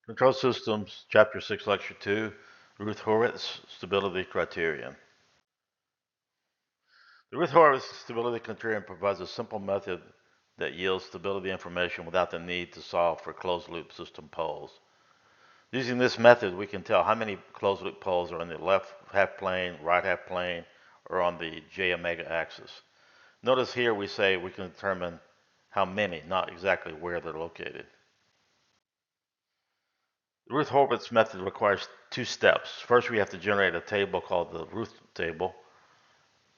Control Systems, Chapter 6, Lecture 2, Routh-Hurwitz Stability Criterion. The Routh-Hurwitz Stability Criterion provides a simple method that yields stability information without the need to solve for closed-loop system poles. Using this method, we can tell how many closed-loop poles are in the left half plane, right half plane, or on the j omega axis. Notice here we say we can determine how many, not exactly where they're located. The Routh-Hurwitz method requires two steps. First, we have to generate a table called the Routh table.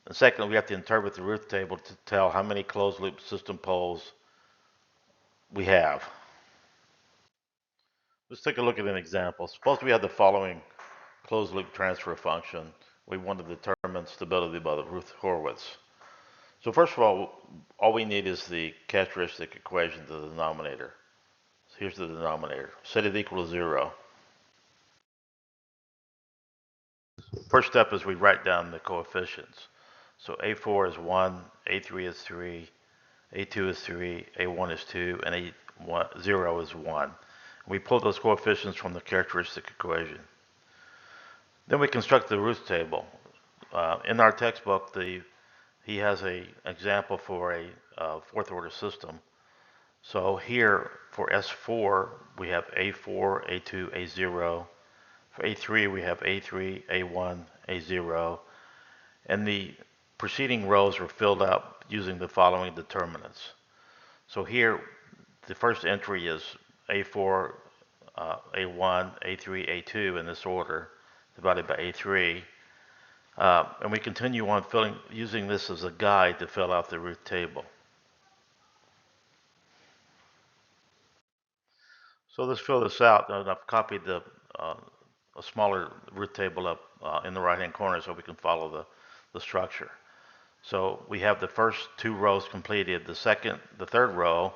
And second, we have to interpret the Routh table to tell how many closed-loop system poles we have. Let's take a look at an example. Suppose we have the following closed-loop transfer function. We want to determine stability by the Routh-Hurwitz. So first of all we need is the characteristic equation to the denominator. So here's the denominator. Set it equal to 0. First step is we write down the coefficients. So A4 is 1, A3 is 3, A2 is 3, A1 is 2, and A0 is 1. We pull those coefficients from the characteristic equation. Then we construct the Routh table. In our textbook, he has an example for a fourth order system. So here for S4, we have A4, A2, A0. For A3, we have A3, A1, A0. And the preceding rows are filled out using the following determinants. So here, the first entry is A4, A1, A3, A2 in this order, divided by A3. And we continue on using this as a guide to fill out the Routh table. So let's fill this out. And I've copied a smaller Routh table up in the right-hand corner so we can follow the structure. So we have the first two rows completed. The third row,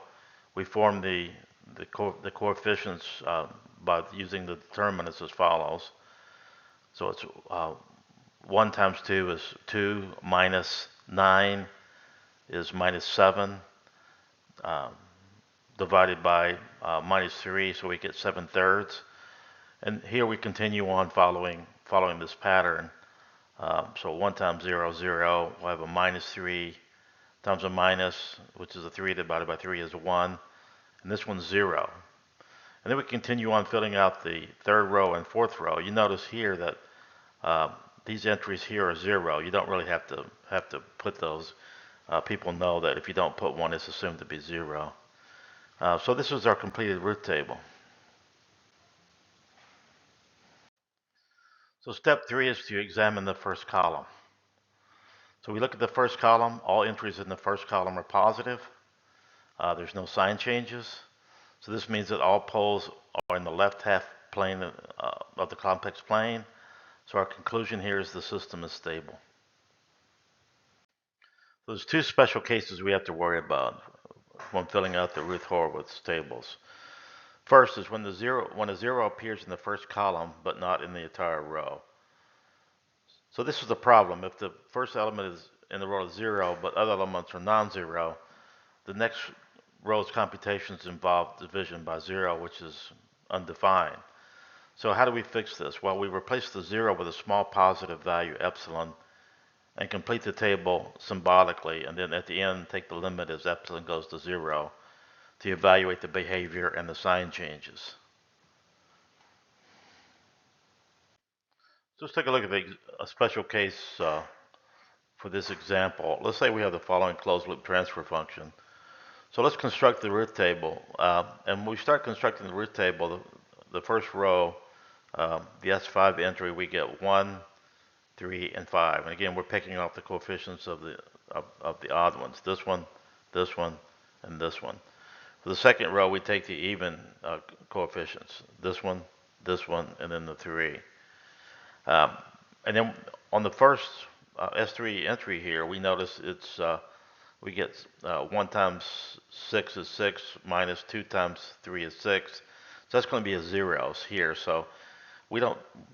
we form the coefficients by using the determinants as follows. So it's 1 times 2 is 2, minus 9 is minus 7, divided by minus 3, so we get 7/3. And here we continue on following this pattern. So 1 times 0, 0. We'll have a minus 3 times a minus, which is a 3 divided by 3 is 1. And this one's 0. And then we continue on filling out the third row and fourth row. You notice here that these entries here are 0. You don't really have to put those. People know that if you don't put 1, it's assumed to be 0. So this is our completed Routh table. So step 3 is to examine the first column. So we look at the first column. All entries in the first column are positive. There's no sign changes. So this means that all poles are in the left half plane of the complex plane. So our conclusion here is the system is stable. So there's two special cases we have to worry about when filling out the Routh-Hurwitz tables. First is when a zero appears in the first column but not in the entire row. So this is the problem. If the first element is in the row is 0 but other elements are non-zero, the next row's computations involve division by 0, which is undefined. So how do we fix this? Well, we replace the 0 with a small positive value epsilon and complete the table symbolically, and then at the end take the limit as epsilon goes to 0 to evaluate the behavior and the sign changes. So let's take a look at a special case for this example. Let's say we have the following closed loop transfer function. So let's construct the Routh table. And when we start constructing the Routh table, the first row, the S5 entry, we get 1, 3, and 5. And again, we're picking off the coefficients of the odd ones. This one, and this one. For the second row, we take the even coefficients. This one, and then the 3. And then on the first S3 entry here, we notice we get 1 times 6 is 6, minus 2 times 3 is 6. So that's going to be a 0 here. So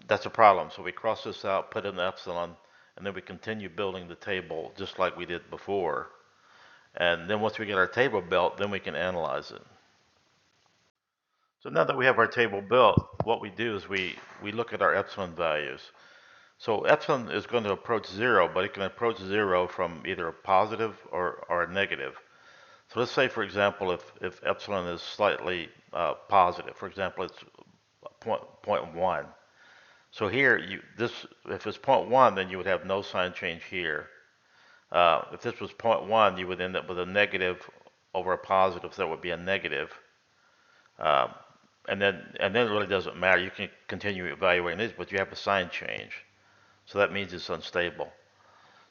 that's a problem. So we cross this out, put in the epsilon, and then we continue building the table just like we did before. And then once we get our table built, then we can analyze it. So now that we have our table built, what we do is we look at our epsilon values. So epsilon is going to approach zero, but it can approach zero from either a positive or a negative. So let's say, for example, if epsilon is slightly positive, for example, it's point 1. So here, if it's 0.1, then you would have no sign change here. If this was 0.1, you would end up with a negative over a positive, so that would be a negative. Um, and then it really doesn't matter. You can continue evaluating this, but you have a sign change. So that means it's unstable.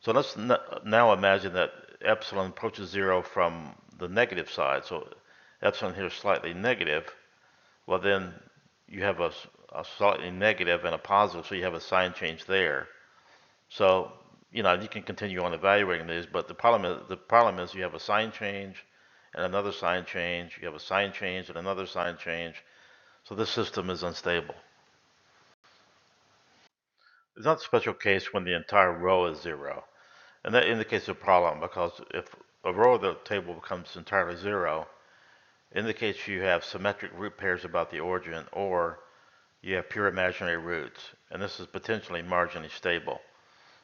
So let's now imagine that epsilon approaches zero from the negative side. So epsilon here is slightly negative. Well, then you have a slightly negative and a positive, so you have a sign change there. So, you can continue on evaluating these, but the problem is you have a sign change and another sign change. You have a sign change and another sign change. So this system is unstable. It's not a special case when the entire row is zero. And that indicates a problem because if a row of the table becomes entirely zero, it indicates you have symmetric root pairs about the origin or you have pure imaginary roots. And this is potentially marginally stable.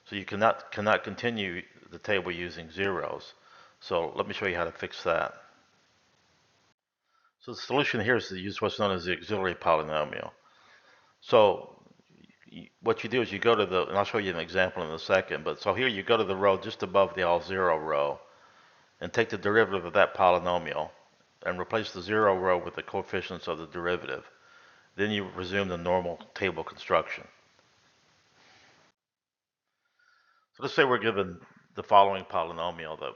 So you cannot continue the table using zeros. So let me show you how to fix that. So the solution here is to use what's known as the auxiliary polynomial. So what you do is you go to and I'll show you an example in a second, but so here you go to the row just above the all zero row and take the derivative of that polynomial and replace the zero row with the coefficients of the derivative. Then you resume the normal table construction. So let's say we're given the following polynomial that,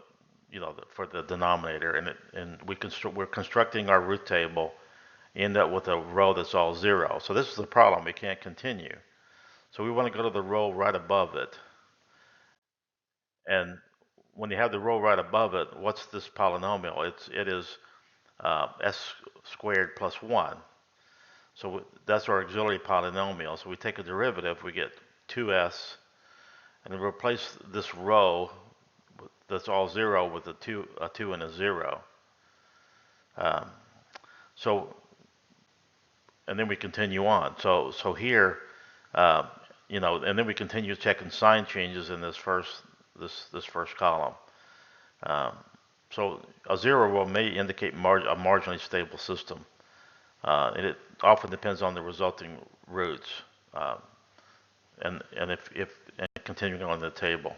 for the denominator, and we're constructing our root table, end up with a row that's all zero. So this is the problem. We can't continue. So we want to go to the row right above it. And when you have the row right above it, what's this polynomial? It is s squared plus 1. So that's our auxiliary polynomial. So we take a derivative, we get 2s, and we replace this row that's all zero with a 2 and a 0. Um, so, and then we continue on. So here, uh, and then we continue checking sign changes in this first column. Um, so a 0 row may indicate a marginally stable system. And it often depends on the resulting roots, and continuing on the table.